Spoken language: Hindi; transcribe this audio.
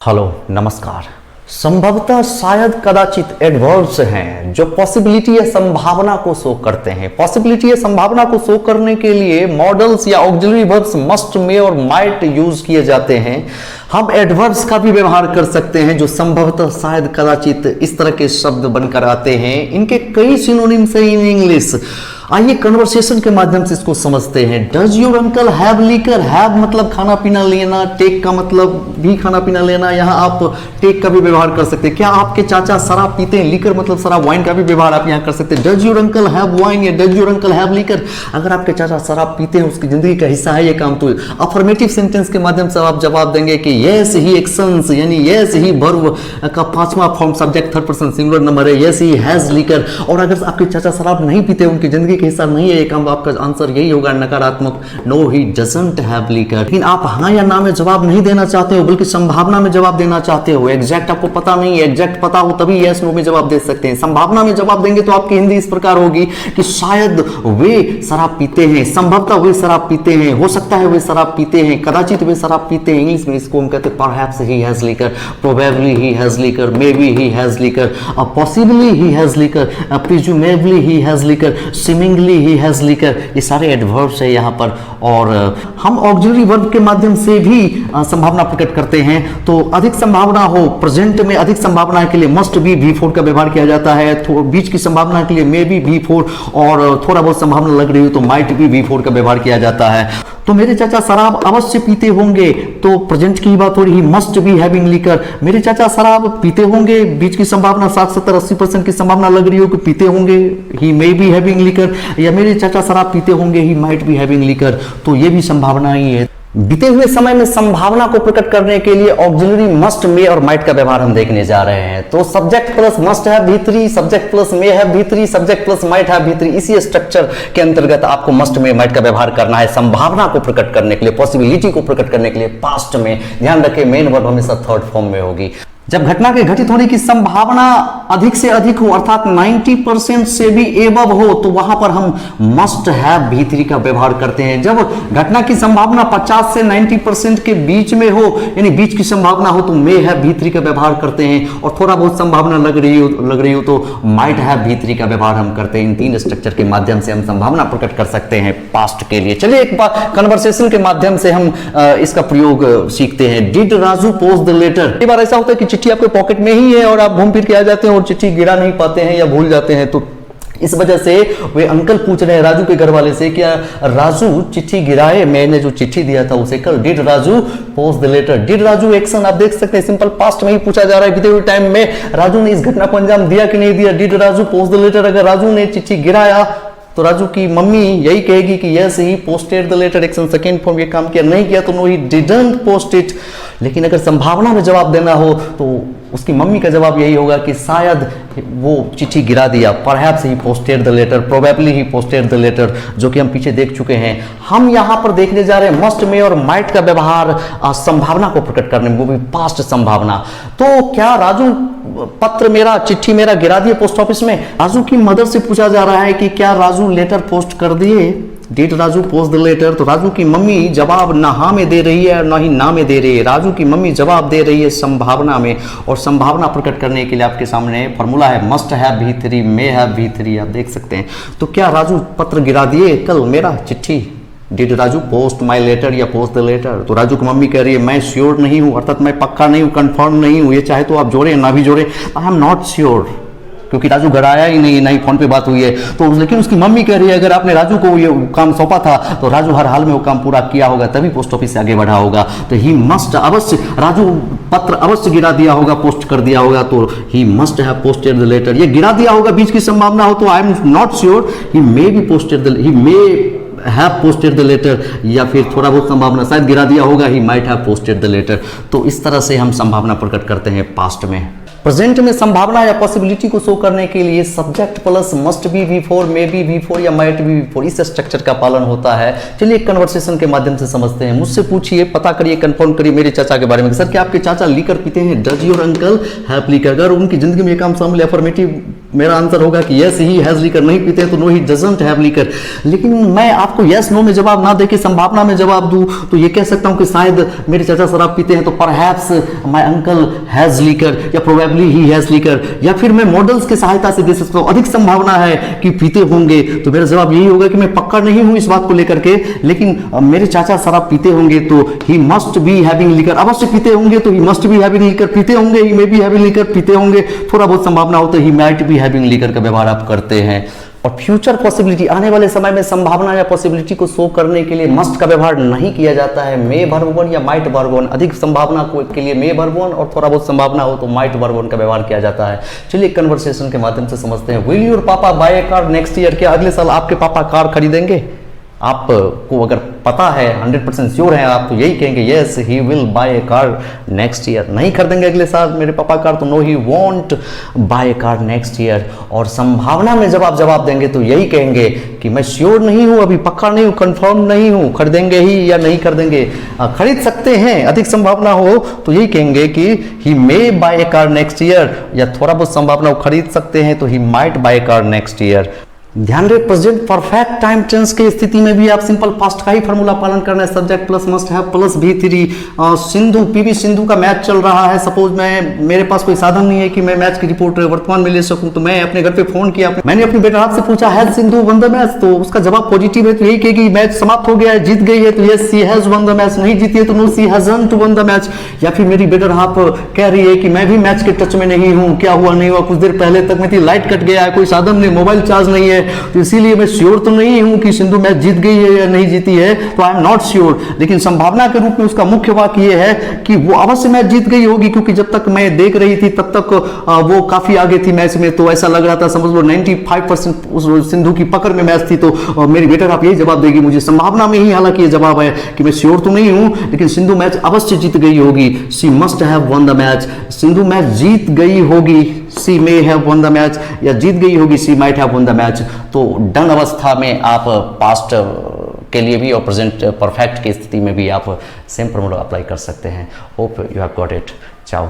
हेलो नमस्कार। संभवतः शायद कदाचित एडवर्ब्स हैं जो पॉसिबिलिटी या संभावना को शो करते हैं। पॉसिबिलिटी या संभावना को शो करने के लिए मॉडल्स या ऑक्सिलरी वर्ब्स मस्ट, मे और माइट यूज किए जाते हैं। हम एडवर्ब्स का भी व्यवहार कर सकते हैं जो संभवतः शायद कदाचित इस तरह के शब्द बनकर आते हैं। इनके कई सिनोनिम्स हैं इन इंग्लिश। आइए कन्वर्सेशन के माध्यम से इसको समझते हैं। Does your uncle have liquor? Have मतलब खाना पीना लेना, टेक का मतलब भी खाना पीना लेना। यहाँ आप टेक का भी व्यवहार कर सकते हैं। क्या आपके चाचा शराब पीते हैं? लीकर मतलब शराब, वाइन का भी व्यवहार आप यहाँ कर सकते हैं। Does your uncle have wine या does your uncle have liquor? अगर आपके चाचा शराब पीते हैं, उसकी जिंदगी का हिस्सा है ये काम, तो अफर्मेटिव सेंटेंस के माध्यम से आप जवाब देंगे कि यस ही एक्शंस, यानी यस ही वर्ब का पांचवा form subject third person singular number है, यस ही हैज लीकर। और अगर आपके चाचा शराब नहीं पीते, उनकी जिंदगी हिस्सा नहीं है ये काम, आपका आंसर यही होगा नकारात्मक, no he doesn't have liquor. लेकिन आप हाँ या ना में जवाब नहीं देना चाहते हो, बल्कि संभावना में जवाब देना चाहते हो। एग्जैक्ट आपको पता नहीं है, एग्जैक्ट पता हो तभी यस नो में जवाब दे सकते हैं। संभावना में जवाब देंगे तो आपकी हिंदी इस प्रकार होगी कि शायद वे शराब पीते हैं, संभवतः वे शराब पीते हैं, हो सकता है वे शराब पीते हैं, कदाचित वे शराब पीते हैं। इंग्लिश में इसको हम कहते हैं perhaps he has liquor, probably he has liquor, may be he has liquor, possibly he has liquor, presumably he has liquor, seemingly he has liquor. ये सारे एडवर्ब्स है यहाँ पर। और हम ऑक्सिलरी वर्ब के माध्यम से भी संभावना प्रकट करते हैं। तो अधिक संभावना हो, प्रेजेंट में अधिक संभावना के लिए मस्ट बी V4 का व्यवहार किया जाता है। बीच की संभावना के लिए मे बी V4, और थोड़ा बहुत संभावना लग रही हो तो माइट भी V4 का व्यवहार किया जाता है। तो मेरे चाचा शराब अवश्य पीते होंगे, तो प्रेजेंट की बात हो रही, मस्ट बी हैविंग लीकर। मेरे चाचा शराब पीते होंगे, बीच की संभावना 60, 70, 80% की संभावना लग रही हो कि पीते होंगे, ही मे बी हैविंग लीकर। या मेरे चाचा शराब पीते होंगे, he might be having liquor. तो ये भी संभावना ही है। बीते हुए समय में संभावना को प्रकट करने के लिए ऑक्सिलरी मस्ट, मे और माइट का व्यवहार हम देखने जा रहे हैं। तो सब्जेक्ट प्लस मस्ट है V3, सब्जेक्ट प्लस मे है V3, सब्जेक्ट प्लस माइट है V3। इसी स्ट्रक्चर के अंतर्गत आपको मस्ट, मे, माइट का व्यवहार करना है संभावना को प्रकट करने के लिए, पॉसिबिलिटी को प्रकट करने के लिए पास्ट में। ध्यान रखें मेन वर्ब हमेशा थर्ड फॉर्म में होगी। जब घटना के घटित होने की संभावना अधिक से अधिक हो, अर्थात 90% से भी एबव हो, तो वहां पर हम मस्ट हैव V3 का व्यवहार करते हैं। जब घटना की संभावना 50 से 90% के बीच में हो, यानी बीच की संभावना हो, तो मे हैव V3 का व्यवहार करते हैं। और थोड़ा बहुत संभावना लग रही हो तो माइट हैव V3 का व्यवहार हम करते हैं। इन तीन स्ट्रक्चर के माध्यम से हम संभावना प्रकट कर सकते हैं पास्ट के लिए। चलिए एक बार कन्वर्सेशन के माध्यम से हम इसका प्रयोग सीखते हैं। Did Raju post the letter? कई बार ऐसा होता है कि चिट्ठी आपके पॉकेट में ही है और आप घूम फिर के आ जाते हैं और चिट्ठी गिरा नहीं पाते हैं या भूल जाते हैं। तो इस वजह से वे अंकल पूछ रहे हैं राजू के घर वाले से, क्या राजू चिट्ठी गिराए? मैंने जो चिट्ठी दिया था उसे कल। Did Raju post the letter? Did Raju action आप देख सकते हैं सिंपल पास्ट में ही पूछा जा रहा है। बीते हुए टाइम में राजू ने इस घटना को अंजाम दिया कि नहीं दिया? Did Raju post the letter? अगर राजू ने चिट्ठी गिराया तो राजू की मम्मी यही कहेगी कि yes he posted the letter, action second form, ये काम किया। नहीं किया तो no he didn't post it. लेकिन अगर संभावना में जवाब देना हो तो उसकी मम्मी का जवाब यही होगा कि शायद वो चिट्ठी गिरा दिया, perhaps he posted the letter, probably he posted the letter, जो कि हम पीछे देख चुके हैं। हम यहां पर देखने जा रहे हैं मस्ट, मे और माइट का व्यवहार संभावना को प्रकट करने में, वो भी पास्ट संभावना। तो क्या राजू पत्र मेरा, चिट्ठी मेरा गिरा दिए पोस्ट ऑफिस में? राजू की मदर से पूछा जा रहा है कि क्या राजू लेटर पोस्ट कर दिए? Did Raju post the letter? तो राजू की मम्मी जवाब ना हाँ में दे रही है और ना ही ना में दे रही है। राजू की मम्मी जवाब दे रही है संभावना में, और संभावना प्रकट करने के लिए आपके सामने फॉर्मूला है must have V3, may have V3, आप देख सकते हैं। तो क्या राजू पत्र गिरा दिए कल मेरा, चिट्ठी? Did Raju post my letter या पोस्ट द लेटर? तो राजू की मम्मी कह रही है मैं श्योर नहीं हूं, अर्थात मैं पक्का नहीं हूं, कंफर्म नहीं हूं। ये चाहे तो आप जोड़े ना भी जोड़े, आई एम नॉट श्योर, क्योंकि राजू घर आया ही नहीं, ना ही फोन पे बात हुई है। तो लेकिन उसकी मम्मी कह रही है अगर आपने राजू को ये काम सौंपा था तो राजू हर हाल में वो काम पूरा किया होगा, तभी पोस्ट ऑफिस से आगे बढ़ा होगा। तो ही मस्ट, अवश्य राजू पत्र अवश्य गिरा दिया होगा, पोस्ट कर दिया होगा, तो he must have posted the letter. ये गिरा दिया होगा बीच की संभावना हो तो I am not sure, he may be posted the, he may have posted the letter, या फिर थोड़ा बहुत संभावना शायद गिरा दिया होगा, he might have posted the letter. तो इस तरह से हम संभावना प्रकट करते हैं पास्ट में। प्रेजेंट में संभावना या पॉसिबिलिटी को शो करने के लिए subject plus must be V4, may be V4 या माइट बी V4, इस स्ट्रक्चर का पालन होता है। चलिए कन्वर्सेशन के माध्यम से समझते हैं। मुझसे पूछिए, पता करिए, कंफर्म करिए मेरे चाचा के बारे में। सर क्या आपके चाचा लीकर पीते हैं? Does your uncle have liquor? अगर उनकी जिंदगी में ये काम शामिल है, अफर्मेटिव मेरा आंसर होगा कि यस ही हैज लीकर, नहीं पीते हैं तो no he doesn't have liquor. लेकिन मैं आपको यस नो में जवाब ना देके संभावना में जवाब दूं तो ये कह सकता हूं कि शायद मेरे चाचा शराब पीते हैं तो perhaps my uncle has liquor या प्रोबेबली ही हैज लीकर, या फिर मैं मॉडल्स की सहायता से दे सकता हूं अधिक संभावना है कि पीते होंगे। तो मेरा जवाब यही होगा कि मैं पक्का नहीं हूं इस बात को लेकर के, लेकिन मेरे चाचा शराब पीते होंगे तो he must be having liquor, अवश्य पीते होंगे तो he must be having liquor, पीते होंगे ही मे बी हैविंग लीकर, पीते होंगे थोड़ा बहुत संभावना हो तो he might be having liquor का व्यवहार आप करते हैं। और फ्यूचर पॉसिबिलिटी, आने वाले समय में संभावना या पॉसिबिलिटी को शो करने के लिए मस्ट का व्यवहार नहीं किया जाता है, मे वर्ब वन या माइट वर्ब वन। अधिक संभावना के लिए मे वर्ब वन और थोड़ा बहुत संभावना हो तो माइट वर्ब वन का व्यवहार किया जाता है। चलिए कन्वर्सेशन के माध्यम से समझते हैं। विल योर पापा bye a car next year, क्या अगले साल आपके पापा कार खरीदेंगे? आपको अगर पता है 100% श्योर है आप तो यही कहेंगे yes he will buy a car next year. नहीं खरीदेंगे अगले साल मेरे पापा कार तो no he want bye a car next year. और संभावना में जब आप जवाब देंगे तो यही कहेंगे कि मैं श्योर नहीं हूं, अभी पक्का नहीं हूं, कंफर्म नहीं हूं, खरीदेंगे ही या नहीं खरीदेंगे। खरीद सकते हैं, अधिक संभावना हो तो यही कहेंगे कि he may buy a car next year, या थोड़ा बहुत संभावना हो खरीद सकते हैं तो he might buy a car next year. ध्यान रहे प्रेजेंट परफेक्ट टाइम टेंस की स्थिति में भी आप सिंपल पास्ट का ही फॉर्मूला पालन करना है। सब्जेक्ट प्लस मस्ट है plus V3। Sindhu PV Sindhu का मैच चल रहा है। सपोज मेरे पास कोई साधन नहीं है कि मैं मैच की रिपोर्ट वर्तमान में ले सकूं, तो मैं अपने घर पे फोन किया, मैंने अपने बेटा से पूछा has Sindhu one the match, तो उसका जवाब पॉजिटिव है तो यही कहेगी मैच समाप्त हो गया है, जीत गई है तो yes she has won the match, नहीं जीती है तो no she hasn't won the match. या फिर मेरी बेटर हाफ कह रही है कि मैं भी मैच के टच में नहीं हूं, क्या हुआ नहीं हुआ, कुछ देर पहले तक मैं थी, लाइट कट गया है, कोई साधन नहीं, मोबाइल चार्ज नहीं है, तो इसीलिए मैं श्योर तो नहीं हूं कि सिंधु मैच जीत गई है या नहीं जीती है, तो आई एम नॉट श्योर। लेकिन संभावना के रूप में उसका मुख्य वाक्य यह है कि वो अवश्य मैच जीत गई होगी, क्योंकि जब तक मैं देख रही थी तब तक वो काफी आगे थी मैच में, तो ऐसा लग रहा था, समझ लो 95% उस सिंधु की पकड़ में मैच थी। तो मेरी बेटर आप यही जवाब देगी मुझे, संभावना में ही हालांकि ये जवाब है कि मैं श्योर तो नहीं हूं लेकिन सिंधु मैच अवश्य जीत गई होगी। She must have won the match, Sindhu match जीत गई होगी, she may have won the match, या जीत गई होगी she might have won the match. तो डन अवस्था में आप पास्ट के लिए भी और प्रेजेंट परफेक्ट की स्थिति में भी आप सेम फॉर्मूला अप्लाई कर सकते हैं। Hope you have got it. चाओ।